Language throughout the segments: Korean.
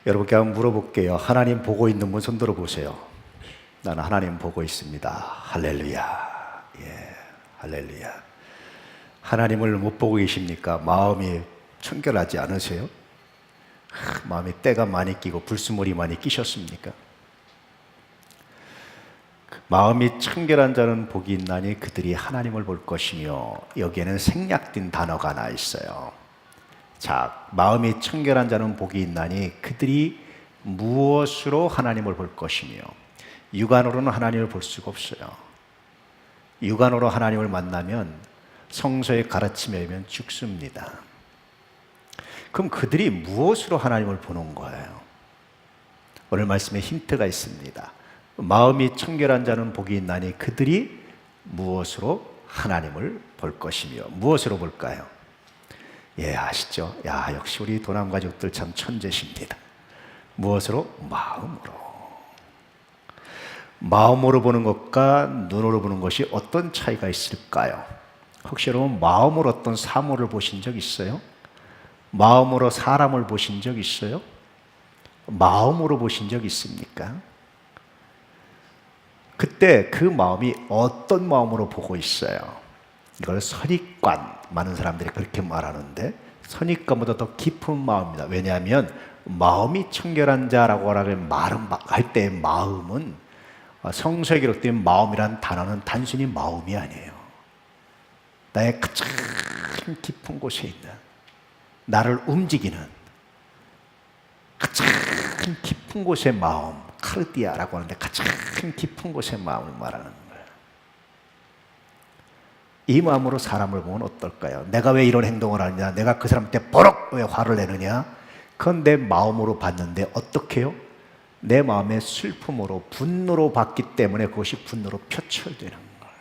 여러분께 한번 물어볼게요. 하나님 보고 있는 분 손 들어보세요. 나는 하나님 보고 있습니다. 할렐루야. 예, 할렐루야. 하나님을 못 보고 계십니까? 마음이 청결하지 않으세요? 마음에 때가 많이 끼고 불순물이 많이 끼셨습니까? 마음이 청결한 자는 복이 있나니 그들이 하나님을 볼 것이며, 여기에는 생략된 단어가 하나 있어요. 자, 마음이 청결한 자는 복이 있나니 그들이 무엇으로 하나님을 볼 것이며, 육안으로는 하나님을 볼 수가 없어요. 육안으로 하나님을 만나면 성서의 가르침에 의하면 죽습니다. 그럼 그들이 무엇으로 하나님을 보는 거예요? 오늘 말씀에 힌트가 있습니다. 마음이 청결한 자는 복이 있나니 그들이 무엇으로 하나님을 볼 것이며, 무엇으로 볼까요? 예, 아시죠? 야, 역시 우리 도남 가족들 참 천재십니다. 무엇으로? 마음으로. 마음으로 보는 것과 눈으로 보는 것이 어떤 차이가 있을까요? 혹시 여러분 마음으로 어떤 사물을 보신 적 있어요? 마음으로 사람을 보신 적 있어요? 마음으로 보신 적 있습니까? 그때 그 마음이 어떤 마음으로 보고 있어요? 이걸 선입관, 많은 사람들이 그렇게 말하는데, 선입관보다 더 깊은 마음입니다. 왜냐하면 마음이 청결한 자라고 할 때의 마음은, 성서에 기록된 마음이란 단어는 단순히 마음이 아니에요. 나의 가장 깊은 곳에 있는, 나를 움직이는 가장 깊은 곳의 마음, 카르디아라고 하는데 가장 깊은 곳의 마음을 말하는 거예요. 이 마음으로 사람을 보면 어떨까요? 내가 왜 이런 행동을 하느냐, 내가 그 사람한테 버럭 왜 화를 내느냐, 그건 내 마음으로 봤는데 어떻게 해요? 내 마음의 슬픔으로, 분노로 봤기 때문에 그것이 분노로 표출되는 거예요.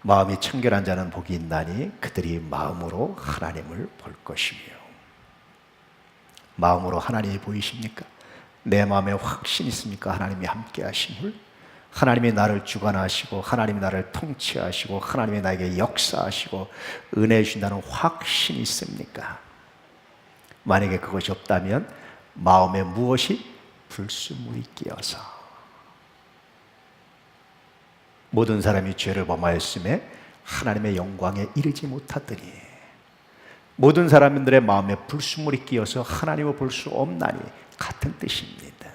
마음이 청결한 자는 복이 있나니 그들이 마음으로 하나님을 볼 것이며. 마음으로 하나님이 보이십니까? 내 마음에 확신 있습니까? 하나님이 함께 하심을? 하나님이 나를 주관하시고, 하나님이 나를 통치하시고, 하나님이 나에게 역사하시고 은혜 주신다는 확신이 있습니까? 만약에 그것이 없다면 마음에 무엇이 불순물이 끼어서, 모든 사람이 죄를 범하였음에 하나님의 영광에 이르지 못하더니, 모든 사람들의 마음에 불순물이 끼어서 하나님을 볼 수 없나니, 같은 뜻입니다.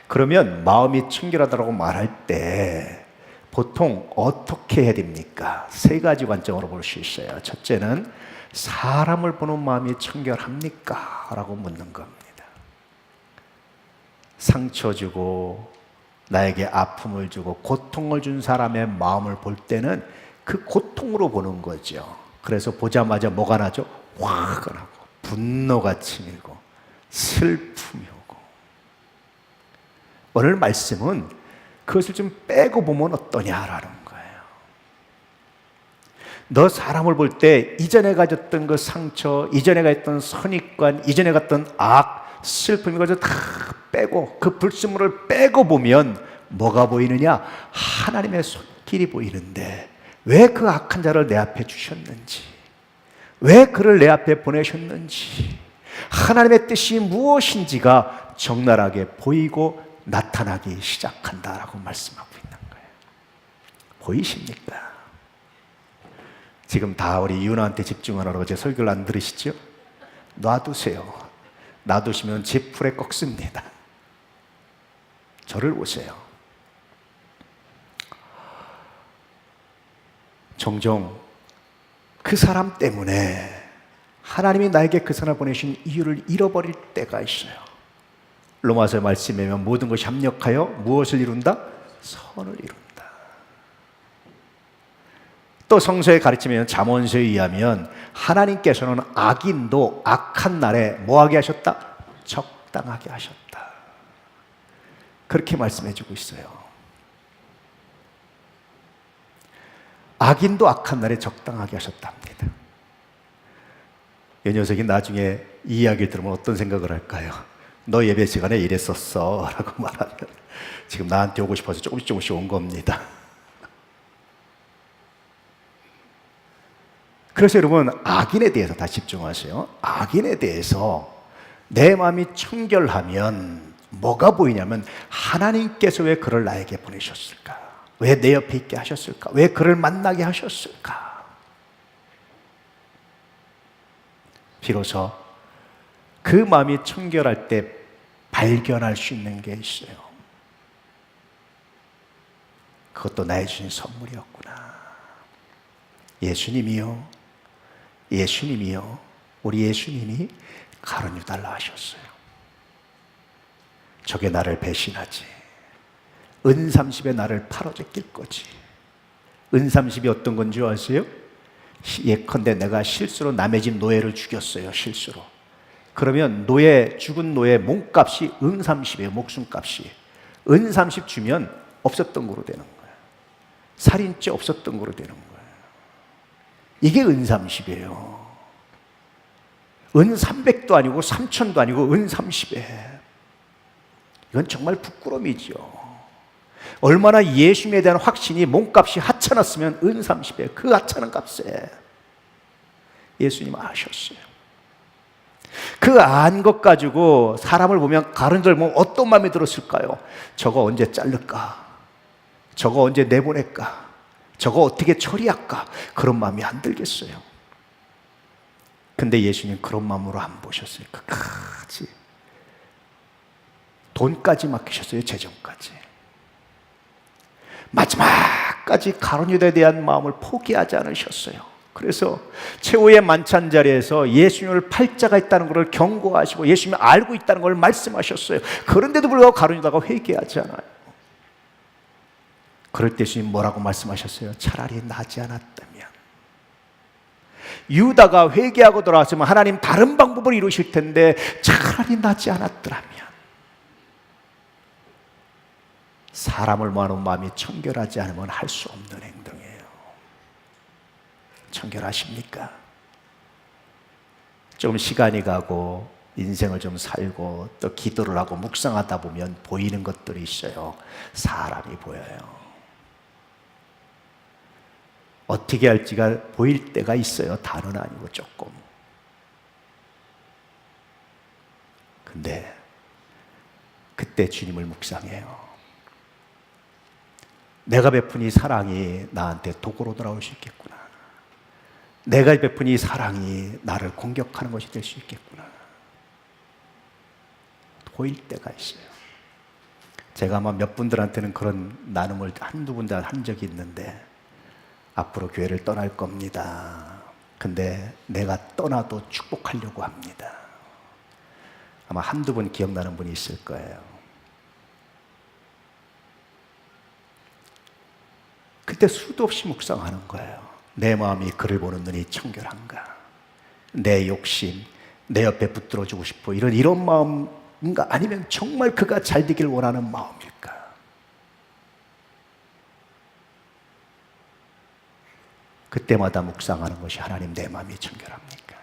그러면 마음이 청결하다고 말할 때 보통 어떻게 해야 됩니까? 세 가지 관점으로 볼 수 있어요. 첫째는 사람을 보는 마음이 청결합니까? 라고 묻는 겁니다. 상처 주고 나에게 아픔을 주고 고통을 준 사람의 마음을 볼 때는 그 고통으로 보는 거죠. 그래서 보자마자 뭐가 나죠? 화가 나고 분노가 치밀고 슬픔이 오고. 오늘 말씀은 그것을 좀 빼고 보면 어떠냐라는 거예요. 너 사람을 볼 때 이전에 가졌던 그 상처, 이전에 가졌던 선입관, 이전에 갔던 악, 슬픔, 이것을 다 빼고 그 불순물을 빼고 보면 뭐가 보이느냐? 하나님의 손길이 보이는데, 왜 그 악한 자를 내 앞에 주셨는지, 왜 그를 내 앞에 보내셨는지, 하나님의 뜻이 무엇인지가 적나라하게 보이고 나타나기 시작한다라고 말씀하고 있는 거예요. 보이십니까? 지금 다 우리 유나한테 집중하라고 제 설교를 안 들으시죠? 놔두세요. 놔두시면 제 풀에 꺾습니다. 저를 보세요. 종종 그 사람 때문에 하나님이 나에게 그 사람을 보내신 이유를 잃어버릴 때가 있어요. 로마서 말씀에 보면 모든 것이 합력하여 무엇을 이룬다? 선을 이룬다. 또 성서의 가르침에 잠언서에 의하면 하나님께서는 악인도 악한 날에 뭐하게 하셨다? 적당하게 하셨다. 그렇게 말씀해 주고 있어요. 악인도 악한 날에 적당하게 하셨답니다. 이 녀석이 나중에 이 이야기를 들으면 어떤 생각을 할까요? 너 예배 시간에 이랬었어 라고 말하면 지금 나한테 오고 싶어서 조금씩 온 겁니다. 그래서 여러분, 악인에 대해서 다 집중하세요. 악인에 대해서 내 마음이 청결하면 뭐가 보이냐면, 하나님께서 왜 그를 나에게 보내셨을까? 왜 내 옆에 있게 하셨을까? 왜 그를 만나게 하셨을까? 비로소 그 마음이 청결할 때 발견할 수 있는 게 있어요. 그것도 나의 주신 선물이었구나. 예수님이요, 예수님이요, 우리 예수님이 가룟 유다를 하셨어요. 저게 나를 배신하지, 은30에 나를 팔아 제낄 거지. 은30이 어떤 건 줄 아세요? 예컨대 내가 실수로 남의 집 노예를 죽였어요. 실수로. 그러면 죽은 노예 몸값이 은30이에요. 목숨값이. 은30 주면 없었던 거로 되는 거예요. 살인죄 없었던 거로 되는 거예요. 이게 은30이에요. 은300도 아니고 3000도 아니고 은30에. 이건 정말 부끄러움이죠. 얼마나 예수님에 대한 확신이 몸값이 하찮았으면 은30에, 그 하찮은 값에 예수님 아셨어요. 그 안 것 가지고 사람을 보면, 가룟유다를 보면 어떤 마음이 들었을까요? 저거 언제 자를까? 저거 언제 내보낼까? 저거 어떻게 처리할까? 그런 마음이 안 들겠어요. 근데 예수님 그런 마음으로 안 보셨어요. 끝까지. 돈까지 맡기셨어요. 재정까지. 마지막까지 가룟유다에 대한 마음을 포기하지 않으셨어요. 그래서 최후의 만찬 자리에서 예수님을 팔자가 있다는 것을 경고하시고 예수님이 알고 있다는 걸 말씀하셨어요. 그런데도 불구하고 가룟유다가 회개하지 않아요. 그럴 때 예수님 뭐라고 말씀하셨어요? 차라리 나지 않았다면. 유다가 회개하고 돌아왔으면 하나님 다른 방법을 이루실 텐데, 차라리 나지 않았더라면. 사람을 모아놓은 마음이 청결하지 않으면 할 수 없는 행동이에요. 청결하십니까? 좀 시간이 가고 인생을 좀 살고 또 기도를 하고 묵상하다 보면 보이는 것들이 있어요. 사람이 보여요. 어떻게 할지가 보일 때가 있어요. 다는 아니고 조금. 근데 그때 주님을 묵상해요. 내가 베푼 이 사랑이 나한테 도구로 돌아올 수 있겠구나. 내가 베푼 이 사랑이 나를 공격하는 것이 될 수 있겠구나. 보일 때가 있어요. 제가 아마 몇 분들한테는 그런 나눔을 한두 분들 한 적이 있는데, 앞으로 교회를 떠날 겁니다. 근데 내가 떠나도 축복하려고 합니다. 아마 한두 분 기억나는 분이 있을 거예요. 그때 수도 없이 묵상하는 거예요. 내 마음이 그를 보는 눈이 청결한가? 내 욕심, 내 옆에 붙들어주고 싶어, 이런 마음인가? 아니면 정말 그가 잘 되길 원하는 마음일까? 그때마다 묵상하는 것이, 하나님 내 마음이 청결합니까?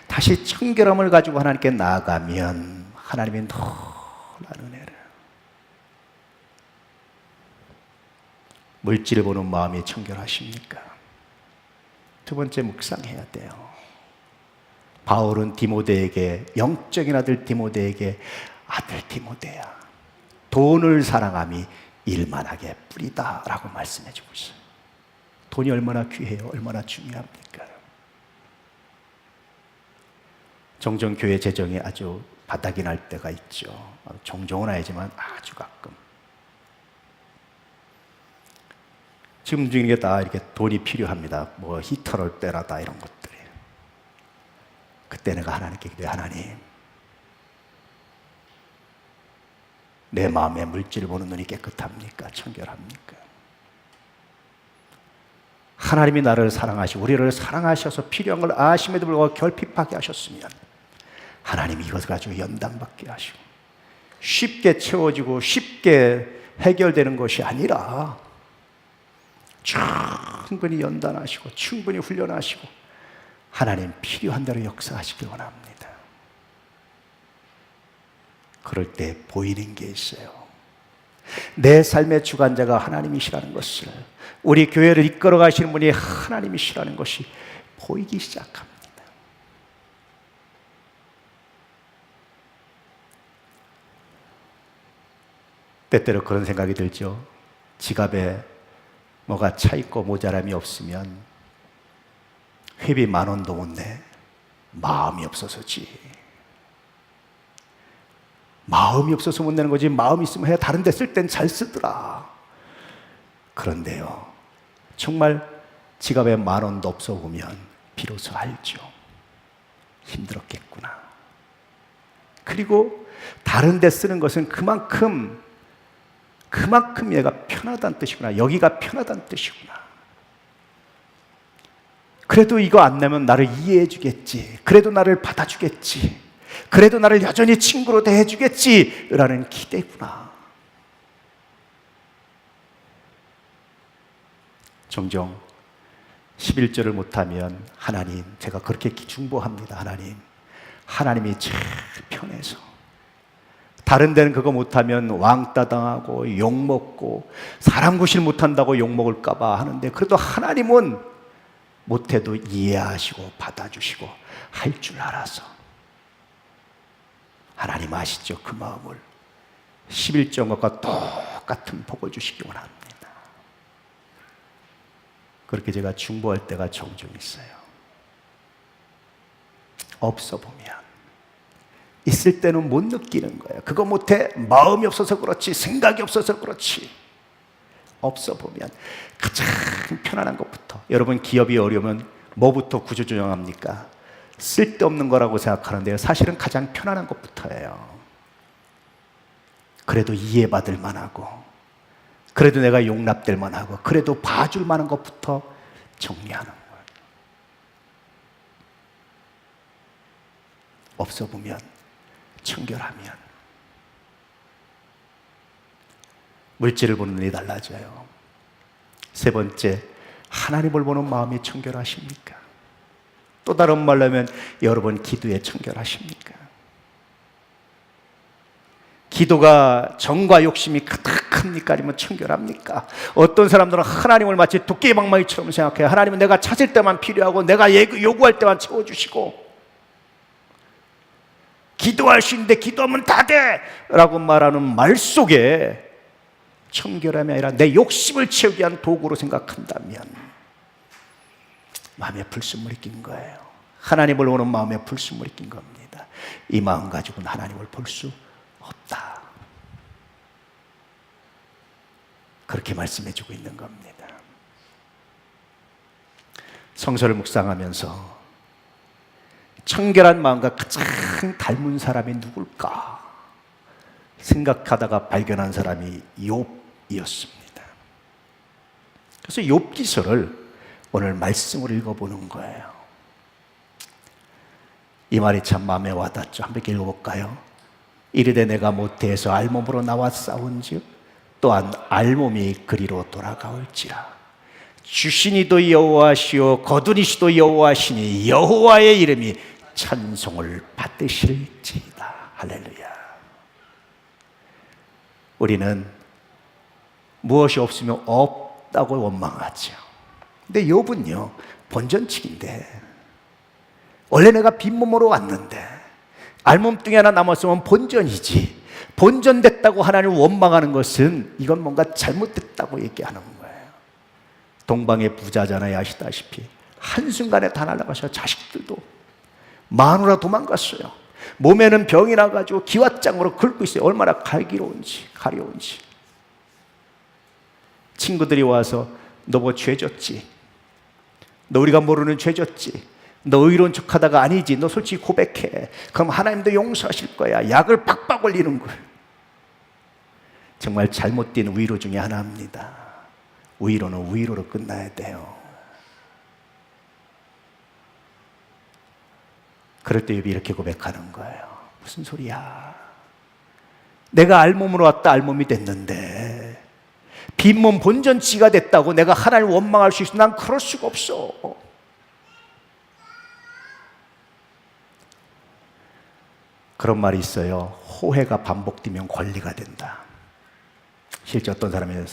다시 청결함을 가지고 하나님께 나아가면 하나님이 놀라운 은혜를. 물질을 보는 마음이 청결하십니까? 두 번째, 묵상해야 돼요. 바울은 디모데에게, 영적인 아들 디모데에게, 아들 디모데야, 돈을 사랑함이 일만하게 뿌리다 라고 말씀해 주고 있어요. 돈이 얼마나 귀해요? 얼마나 중요합니까? 종종 교회 재정이 아주 바닥이 날 때가 있죠. 종종은 아니지만 아주 가끔. 지금 중에 다 이렇게 돈이 필요합니다. 뭐 히터를 빼라다 이런 것들이. 그때 내가 하나님께 기도해, 하나님, 내 마음에 물질을 보는 눈이 깨끗합니까? 청결합니까? 하나님이 나를 사랑하시고 우리를 사랑하셔서 필요한 걸 아심에도 불구하고 결핍하게 하셨으면 하나님이 이것을 가지고 연단받게 하시고 쉽게 채워지고 쉽게 해결되는 것이 아니라 충분히 연단하시고 충분히 훈련하시고 하나님 필요한 대로 역사하시길 원합니다. 그럴 때 보이는 게 있어요. 내 삶의 주관자가 하나님이시라는 것을, 우리 교회를 이끌어 가시는 분이 하나님이시라는 것이 보이기 시작합니다. 때때로 그런 생각이 들죠. 지갑에 뭐가 차 있고 모자람이 없으면 회비 10,000원도 못 내. 마음이 없어서지. 마음이 없어서 못 내는 거지. 마음이 있으면 해야 다른 데 쓸 땐 잘 쓰더라. 그런데요, 정말 지갑에 10,000원도 없어 보면 비로소 알죠. 힘들었겠구나. 그리고 다른 데 쓰는 것은 그만큼 얘가 편하다는 뜻이구나. 여기가 편하다는 뜻이구나. 그래도 이거 안 내면 나를 이해해 주겠지. 그래도 나를 받아주겠지. 그래도 나를 여전히 친구로 대해주겠지 라는 기대구나. 종종 11절을 못하면 하나님, 제가 그렇게 중보합니다. 하나님이 제일 편해서. 다른 데는 그거 못하면 왕따 당하고 욕먹고 사람 구실 못한다고 욕먹을까 봐 하는데, 그래도 하나님은 못해도 이해하시고 받아주시고 할 줄 알아서. 하나님 아시죠? 그 마음을. 11조과 똑같은 복을 주시기 원합니다. 그렇게 제가 중보할 때가 종종 있어요. 없어 보면, 있을 때는 못 느끼는 거예요. 그거 못해 마음이 없어서 그렇지, 생각이 없어서 그렇지. 없어 보면 가장 편안한 것부터. 여러분, 기업이 어려우면 뭐부터 구조조정합니까? 쓸데없는 거라고 생각하는데요, 사실은 가장 편안한 것부터예요. 그래도 이해받을 만하고, 그래도 내가 용납될 만하고, 그래도 봐줄 만한 것부터 정리하는 거예요. 없어 보면, 청결하면 물질을 보는 눈이 달라져요. 세 번째, 하나님을 보는 마음이 청결하십니까? 또 다른 말로 하면 여러분 기도에 청결하십니까? 기도가 정과 욕심이 가득합니까? 아니면 청결합니까? 어떤 사람들은 하나님을 마치 도깨비방망이처럼 생각해요. 하나님은 내가 찾을 때만 필요하고 내가 요구할 때만 채워주시고, 기도할 수 있는데 기도하면 다 돼! 라고 말하는 말 속에 청결함이 아니라 내 욕심을 채우기 위한 도구로 생각한다면 마음에 불순물이 낀 거예요. 하나님을 보는 마음에 불순물이 낀 겁니다. 이 마음 가지고는 하나님을 볼 수 없다. 그렇게 말씀해주고 있는 겁니다. 성서를 묵상하면서 청결한 마음과 가장 닮은 사람이 누굴까 생각하다가 발견한 사람이 욥이었습니다. 그래서 욥기서를 오늘 말씀으로 읽어보는 거예요. 이 말이 참 마음에 와닿죠. 한번 읽어볼까요? 이르되 내가 모태에서 알몸으로 나와 싸운즉 또한 알몸이 그리로 돌아가올지라. 주시니도 여호와시오 거두니시도 여호와시니 여호와의 이름이 찬송을 받으실지이다. 할렐루야. 우리는 무엇이 없으면 없다고 원망하죠. 근데 욥은요, 본전치기인데, 원래 내가 빈몸으로 왔는데 알몸뚱이 하나 남았으면 본전이지, 본전됐다고 하나님을 원망하는 것은 이건 뭔가 잘못됐다고 얘기하는 거예요. 동방의 부자잖아요. 아시다시피 한순간에 다 날아가셔. 자식들도 마누라 도망갔어요. 몸에는 병이 나가지고 기왓장으로 긁고 있어요. 얼마나 가려운지. 친구들이 와서 너 뭐 죄 졌지? 너 우리가 모르는 죄 졌지? 너 의로운 척하다가 아니지? 너 솔직히 고백해. 그럼 하나님도 용서하실 거야. 약을 팍팍 올리는 거예요. 정말 잘못된 위로 중에 하나입니다. 위로는 위로로 끝나야 돼요. 그럴 때 욥이 이렇게 고백하는 거예요. 무슨 소리야? 내가 알몸으로 왔다 알몸이 됐는데 빈몸 본전치가 됐다고 내가 하나님을 원망할 수 있어? 난 그럴 수가 없어. 그런 말이 있어요. 호해가 반복되면 권리가 된다. 실제 어떤 사람이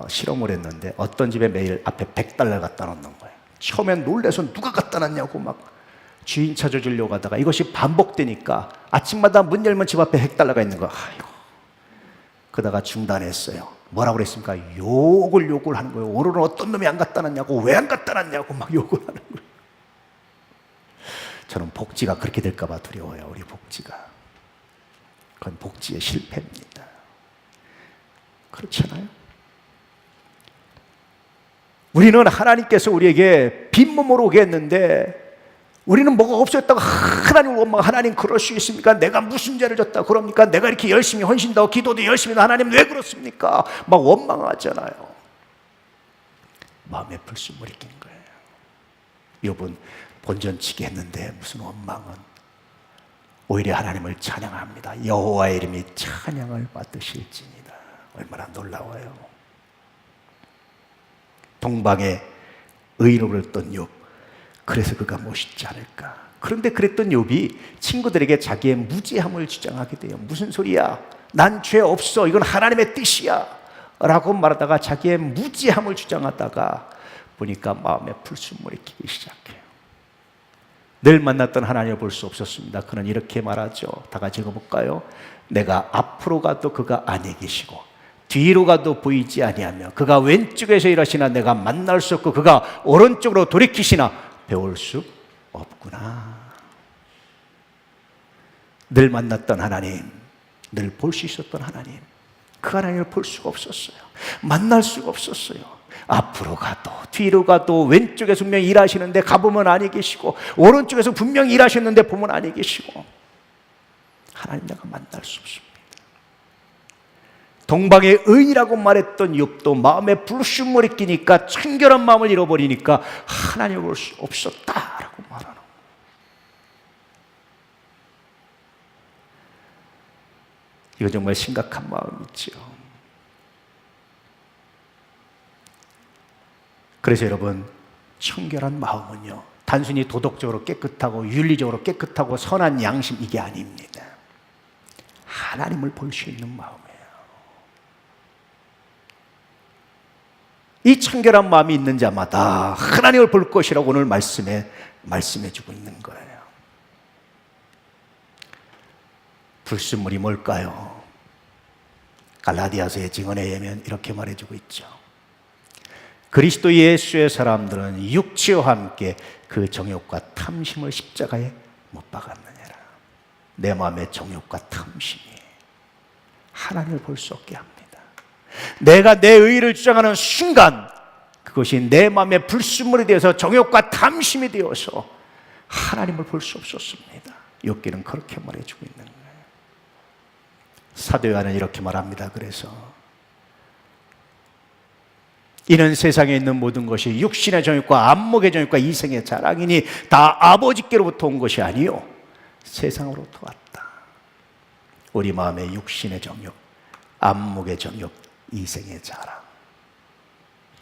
실험을 했는데 어떤 집에 매일 앞에 $100 갖다 놓는 거예요. 처음엔 놀래서 누가 갖다 놨냐고 막 주인 찾아주려고 하다가 이것이 반복되니까 아침마다 문 열면 집 앞에 핵달러가 있는 거야. 아이고. 그러다가 중단했어요. 뭐라고 그랬습니까? 욕을 하는 거예요. 오늘은 어떤 놈이 안 갖다 놨냐고, 왜 안 갖다 놨냐고 막 욕을 하는 거예요. 저는 복지가 그렇게 될까 봐 두려워요. 우리 복지가. 그건 복지의 실패입니다. 그렇잖아요? 우리는 하나님께서 우리에게 빈몸으로 오게 했는데 우리는 뭐가 없었다고 하나님을 원망. 하나님 그럴 수 있습니까? 내가 무슨 죄를 졌다 그럽니까? 내가 이렇게 열심히 헌신다고 기도도 열심히 해도 하나님 왜 그렇습니까? 막 원망하잖아요. 마음에 불순물이 낀 거예요. 욥은 본전치기 했는데 무슨 원망은. 오히려 하나님을 찬양합니다. 여호와의 이름이 찬양을 받으실지니라. 얼마나 놀라워요. 동방에 의로를 떴던 욥, 그래서 그가 멋있지 않을까. 그런데 그랬던 욥이 친구들에게 자기의 무죄함을 주장하게 돼요. 무슨 소리야, 난 죄 없어, 이건 하나님의 뜻이야 라고 말하다가 자기의 무죄함을 주장하다가 보니까 마음에 불순물이 끼기 시작해요. 늘 만났던 하나님을 볼 수 없었습니다. 그는 이렇게 말하죠. 다 같이 읽어볼까요? 내가 앞으로 가도 그가 안에 계시고 뒤로 가도 보이지 아니하며 그가 왼쪽에서 일하시나 내가 만날 수 없고 그가 오른쪽으로 돌이키시나 배울 수 없구나. 늘 만났던 하나님, 늘 볼 수 있었던 하나님, 그 하나님을 볼 수가 없었어요. 만날 수가 없었어요. 앞으로 가도 뒤로 가도 왼쪽에서 분명히 일하시는데 가보면 안에 계시고 오른쪽에서 분명히 일하셨는데 보면 안에 계시고 하나님 내가 만날 수 없습니다. 동방의 의인이라고 말했던 욥도 마음에 불순물이 끼니까 청결한 마음을 잃어버리니까 하나님을 볼 수 없었다라고 말하는 거예요. 이거 정말 심각한 마음이죠. 그래서 여러분, 청결한 마음은요, 단순히 도덕적으로 깨끗하고 윤리적으로 깨끗하고 선한 양심, 이게 아닙니다. 하나님을 볼 수 있는 마음이에요. 이 청결한 마음이 있는 자마다 하나님을 볼 것이라고 오늘 말씀해 주고 있는 거예요. 불순물이 뭘까요? 갈라디아서의 증언에 의하면 이렇게 말해주고 있죠. 그리스도 예수의 사람들은 육체와 함께 그 정욕과 탐심을 십자가에 못 박았느니라. 내 마음의 정욕과 탐심이 하나님을 볼 수 없게 합니다. 내가 내 의의를 주장하는 순간 그것이 내 마음의 불순물이 되어서 정욕과 탐심이 되어서 하나님을 볼 수 없었습니다. 욥기는 그렇게 말해주고 있는 거예요. 사도 요한은 이렇게 말합니다. 그래서 이는 세상에 있는 모든 것이 육신의 정욕과 안목의 정욕과 이생의 자랑이니 다 아버지께로부터 온 것이 아니요 세상으로부터 왔다. 우리 마음의 육신의 정욕, 안목의 정욕, 이생의 자랑,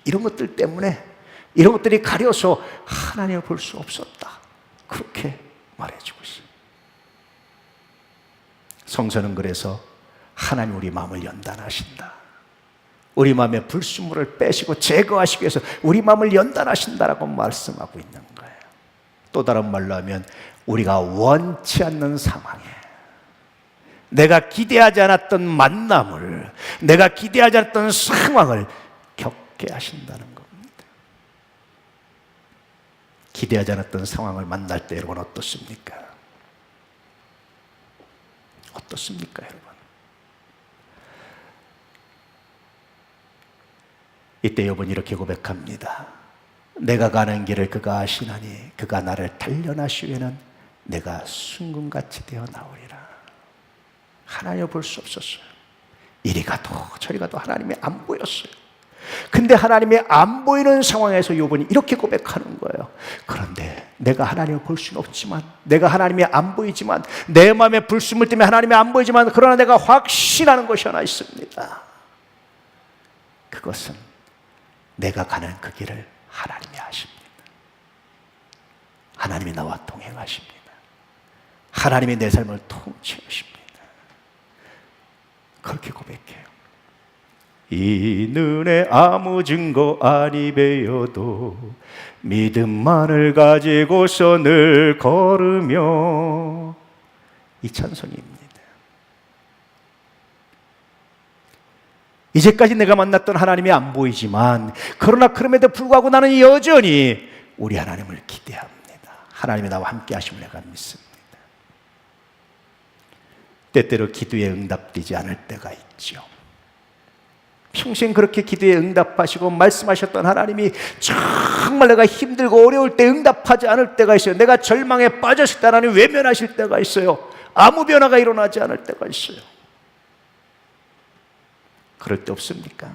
이런 것들 때문에, 이런 것들이 가려서 하나님을 볼 수 없었다. 그렇게 말해주고 있어요. 성서는 그래서 하나님 우리 마음을 연단하신다. 우리 마음의 불순물을 빼시고 제거하시기 위해서 우리 마음을 연단하신다라고 말씀하고 있는 거예요. 또 다른 말로 하면 우리가 원치 않는 상황에 내가 기대하지 않았던 만남을, 내가 기대하지 않았던 상황을 겪게 하신다는 겁니다. 기대하지 않았던 상황을 만날 때 여러분 어떻습니까? 어떻습니까, 여러분? 이때 욥은 이렇게 고백합니다. 내가 가는 길을 그가 아시나니 그가 나를 단련하시기에는 내가 순금같이 되어 나오리라. 하나님을 볼 수 없었어요. 이리 가도 저리 가도 하나님이 안 보였어요. 근데 하나님이 안 보이는 상황에서 욥은 이렇게 고백하는 거예요. 그런데 내가 하나님을 볼 수는 없지만, 내가 하나님이 안 보이지만, 내 마음의 불순물 때문에 하나님이 안 보이지만, 그러나 내가 확신하는 것이 하나 있습니다. 그것은 내가 가는 그 길을 하나님이 아십니다. 하나님이 나와 동행하십니다. 하나님이 내 삶을 통치하십니다. 그렇게 고백해요. 이 눈에 아무 증거 아니 배여도 믿음만을 가지고서 늘 걸으며. 이 찬송입니다. 이제까지 내가 만났던 하나님이 안 보이지만 그러나 그럼에도 불구하고 나는 여전히 우리 하나님을 기대합니다. 하나님이 나와 함께 하심을 내가 믿습니다. 때때로 기도에 응답되지 않을 때가 있죠. 평생 그렇게 기도에 응답하시고 말씀하셨던 하나님이 정말 내가 힘들고 어려울 때 응답하지 않을 때가 있어요. 내가 절망에 빠졌을 때 하나님 외면하실 때가 있어요. 아무 변화가 일어나지 않을 때가 있어요. 그럴 때 없습니까?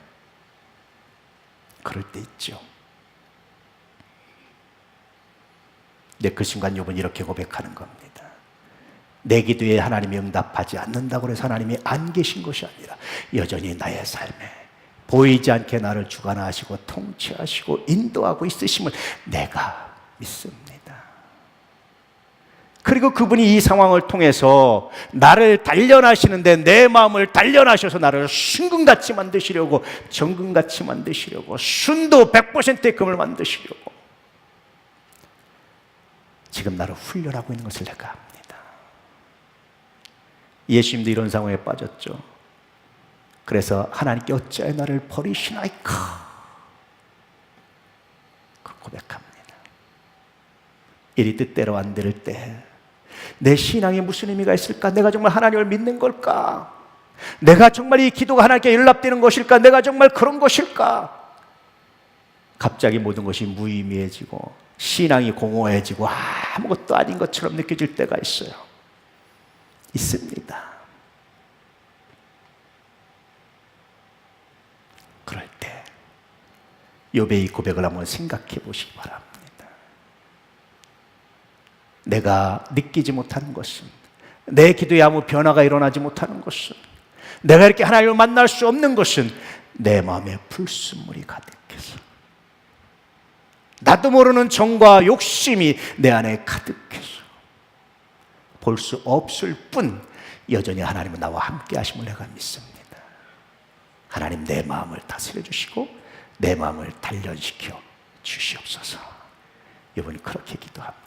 그럴 때 있죠. 근데 그 순간 욥은 이렇게 고백하는 겁니다. 내 기도에 하나님이 응답하지 않는다고 해서 하나님이 안 계신 것이 아니라 여전히 나의 삶에 보이지 않게 나를 주관하시고 통치하시고 인도하고 있으심을 내가 믿습니다. 그리고 그분이 이 상황을 통해서 나를 단련하시는데 내 마음을 단련하셔서 나를 순금같이 만드시려고, 정금같이 만드시려고, 순도 100%의 금을 만드시려고 지금 나를 훈련하고 있는 것을 내가 압니다. 예수님도 이런 상황에 빠졌죠. 그래서 하나님께 어찌하여 나를 버리시나이까 그 고백합니다. 일이 뜻대로 안 될 때 내 신앙에 무슨 의미가 있을까? 내가 정말 하나님을 믿는 걸까? 내가 정말 이 기도가 하나님께 연락되는 것일까? 내가 정말 그런 것일까? 갑자기 모든 것이 무의미해지고 신앙이 공허해지고 아무것도 아닌 것처럼 느껴질 때가 있어요. 있습니다. 그럴 때 욥의 이 고백을 한번 생각해 보시기 바랍니다. 내가 느끼지 못하는 것은, 내 기도에 아무 변화가 일어나지 못하는 것은, 내가 이렇게 하나님을 만날 수 없는 것은 내 마음에 불순물이 가득해서, 나도 모르는 정과 욕심이 내 안에 가득해서 볼 수 없을 뿐 여전히 하나님은 나와 함께 하심을 내가 믿습니다. 하나님, 내 마음을 다스려 주시고 내 마음을 단련시켜 주시옵소서. 이번에 그렇게 기도합니다.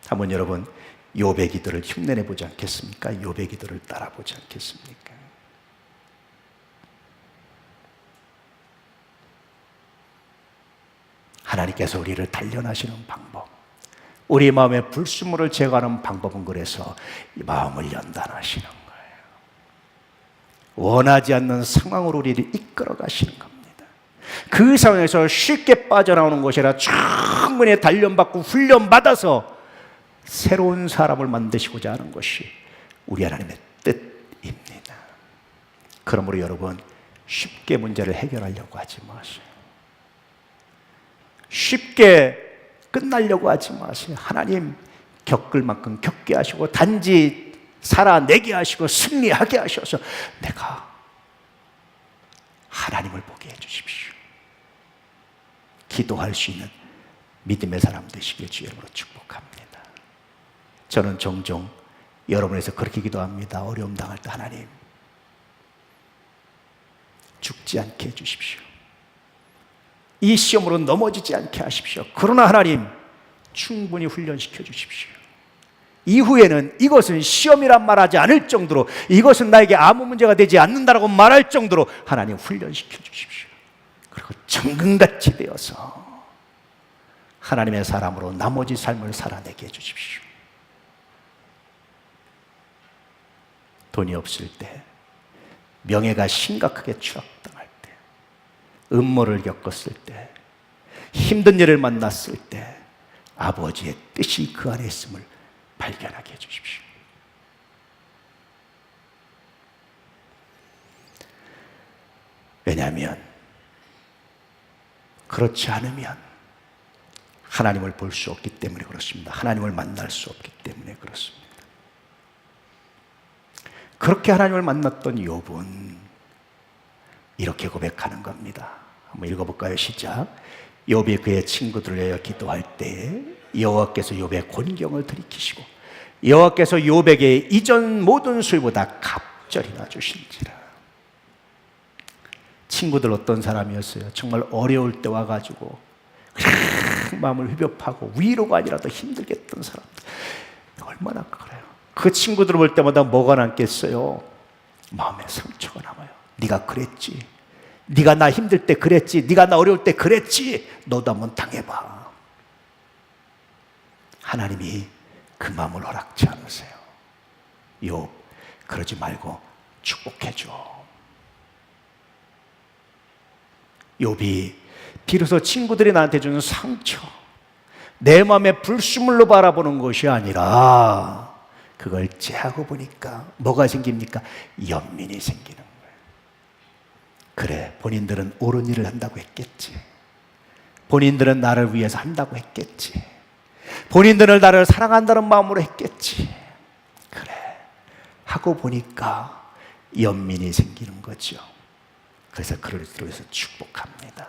한번 여러분 욥의 기도를 흉내내 보지 않겠습니까? 욥의 기도를 따라 보지 않겠습니까? 하나님께서 우리를 단련하시는 방법, 우리 마음의 불순물을 제거하는 방법은 그래서 이 마음을 연단하시는 거예요. 원하지 않는 상황으로 우리를 이끌어 가시는 겁니다. 그 상황에서 쉽게 빠져나오는 것이 아니라 충분히 단련받고 훈련받아서 새로운 사람을 만드시고자 하는 것이 우리 하나님의 뜻입니다. 그러므로 여러분, 쉽게 문제를 해결하려고 하지 마세요. 쉽게 끝나려고 하지 마세요. 하나님 겪을 만큼 겪게 하시고 단지 살아내게 하시고 승리하게 하셔서 내가 하나님을 보게 해주십시오. 기도할 수 있는 믿음의 사람 되시길 주의 이름으로 축복합니다. 저는 종종 여러분에서 그렇게 기도합니다. 어려움 당할 때 하나님 죽지 않게 해주십시오. 이 시험으로 넘어지지 않게 하십시오. 그러나 하나님 충분히 훈련시켜 주십시오. 이후에는 이것은 시험이란 말하지 않을 정도로, 이것은 나에게 아무 문제가 되지 않는다라고 말할 정도로 하나님 훈련시켜 주십시오. 그리고 정금같이 되어서 하나님의 사람으로 나머지 삶을 살아내게 해주십시오. 돈이 없을 때, 명예가 심각하게 추락당할 때, 음모를 겪었을 때, 힘든 일을 만났을 때 아버지의 뜻이 그 안에 있음을 발견하게 해주십시오. 왜냐하면 그렇지 않으면 하나님을 볼 수 없기 때문에 그렇습니다. 하나님을 만날 수 없기 때문에 그렇습니다. 그렇게 하나님을 만났던 욥은 이렇게 고백하는 겁니다. 한번 읽어볼까요? 시작. 욥이 그의 친구들을 위하여 기도할 때에 여호와께서 욥의 곤경을 들이키시고 여호와께서 욥에게 이전 모든 수일보다 갑절이나 주신지라. 친구들 어떤 사람이었어요? 정말 어려울 때 와가지고 마음을 휘벼파고 위로가 아니라 더 힘들게 했던 사람들 얼마나 그래요. 그 친구들을 볼 때마다 뭐가 남겠어요? 마음에 상처가 남아요. 네가 그랬지, 네가 나 힘들 때 그랬지, 네가 나 어려울 때 그랬지, 너도 한번 당해봐. 하나님이 그 마음을 허락지 않으세요. 욥, 그러지 말고 축복해줘. 욥이 비로소 친구들이 나한테 주는 상처, 내 마음의 불순물로 바라보는 것이 아니라 그걸 째하고 보니까 뭐가 생깁니까? 연민이 생기는 거예요. 그래, 본인들은 옳은 일을 한다고 했겠지. 본인들은 나를 위해서 한다고 했겠지. 본인들은 나를 사랑한다는 마음으로 했겠지. 그래, 하고 보니까 연민이 생기는 거죠. 그래서 그를 위해서 축복합니다.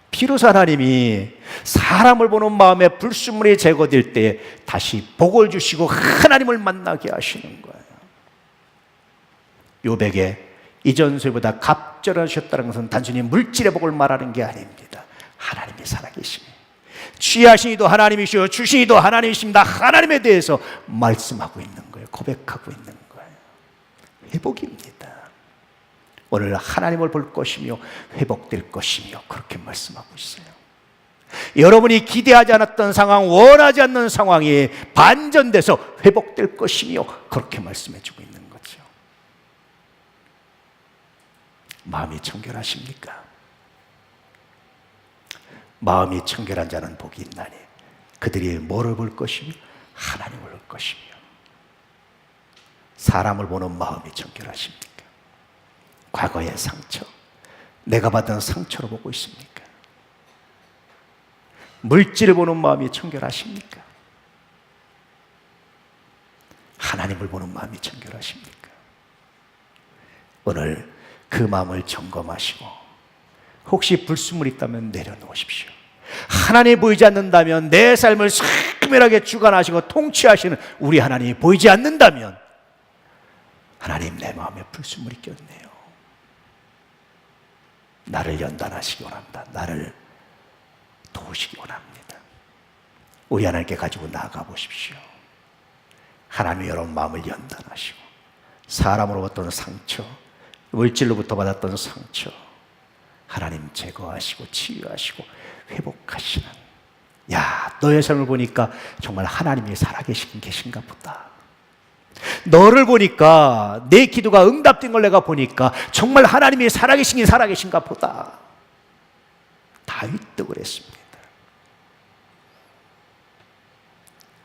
비로소 하나님이 사람을 보는 마음에 불순물이 제거될 때 다시 복을 주시고 하나님을 만나게 하시는 거예요. 욥에게 이전세보다 갑절하셨다는 것은 단순히 물질의 복을 말하는 게 아닙니다. 하나님이 살아계시니 취하신 이도 하나님이시오 주신 이도 하나님이십니다. 하나님에 대해서 말씀하고 있는 거예요. 고백하고 있는 거예요. 회복입니다. 오늘 하나님을 볼 것이며 회복될 것이며 그렇게 말씀하고 있어요. 여러분이 기대하지 않았던 상황, 원하지 않는 상황이 반전돼서 회복될 것이며 그렇게 말씀해 주고 있는 거죠. 마음이 청결하십니까? 마음이 청결한 자는 복이 있나니 그들이 뭐를 볼 것이며 하나님을 볼 것이며. 사람을 보는 마음이 청결하십니까? 과거의 상처, 내가 받은 상처로 보고 있습니까? 물질을 보는 마음이 청결하십니까? 하나님을 보는 마음이 청결하십니까? 오늘 그 마음을 점검하시고 혹시 불순물이 있다면 내려놓으십시오. 하나님이 보이지 않는다면, 내 삶을 세밀하게 주관하시고 통치하시는 우리 하나님이 보이지 않는다면, 하나님, 내 마음에 불순물이 꼈네요. 나를 연단하시기 원합니다. 나를 도우시기 원합니다. 우리 하나님께 가지고 나아가 보십시오. 하나님이 여러분 마음을 연단하시고 사람으로부터 상처, 물질로부터 받았던 상처 하나님 제거하시고 치유하시고 회복하시는, 야, 너의 삶을 보니까 정말 하나님이 살아계시긴 계신가 보다. 너를 보니까, 내 기도가 응답된 걸 내가 보니까 정말 하나님이 살아계시긴 살아계신가 보다. 다윗도 그랬습니다.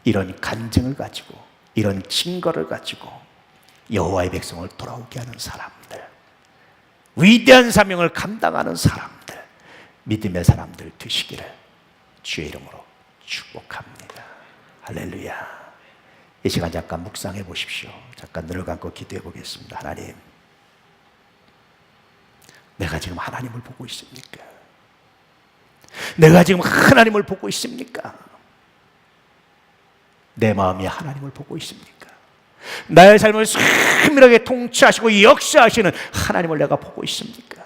이런 간증을 가지고, 이런 증거를 가지고 여호와의 백성을 돌아오게 하는 사람들, 위대한 사명을 감당하는 사람들, 믿음의 사람들 되시기를 주의 이름으로 축복합니다. 할렐루야. 이 시간 잠깐 묵상해 보십시오. 잠깐 눈을 감고 기도해 보겠습니다. 하나님, 내가 지금 하나님을 보고 있습니까? 내가 지금 하나님을 보고 있습니까? 내 마음이 하나님을 보고 있습니까? 나의 삶을 세밀하게 통치하시고 역사하시는 하나님을 내가 보고 있습니까?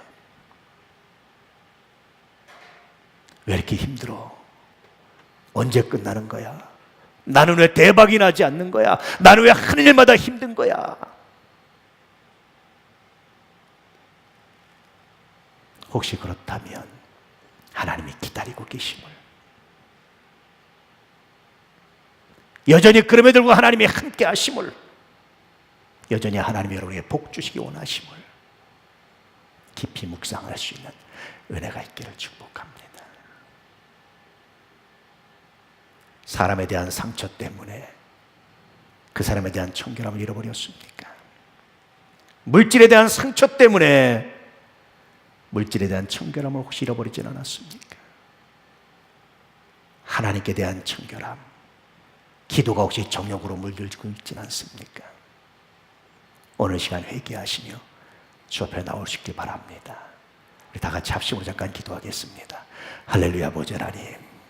왜 이렇게 힘들어? 언제 끝나는 거야? 나는 왜 대박이 나지 않는 거야? 나는 왜 하는 일마다 힘든 거야? 혹시 그렇다면 하나님이 기다리고 계심을, 여전히 그럼에도 불구하고 하나님이 함께 하심을, 여전히 하나님이 여러분에게 복 주시기 원하심을 깊이 묵상할 수 있는 은혜가 있기를 축복합니다. 사람에 대한 상처 때문에 그 사람에 대한 청결함을 잃어버렸습니까? 물질에 대한 상처 때문에 물질에 대한 청결함을 혹시 잃어버리진 않았습니까? 하나님께 대한 청결함, 기도가 혹시 정욕으로 물들고 있진 않습니까? 오늘 시간 회개하시며 주 앞에 나오시기 바랍니다. 우리 다 같이 합심으로 잠깐 기도하겠습니다. 할렐루야. 아버지 하나님,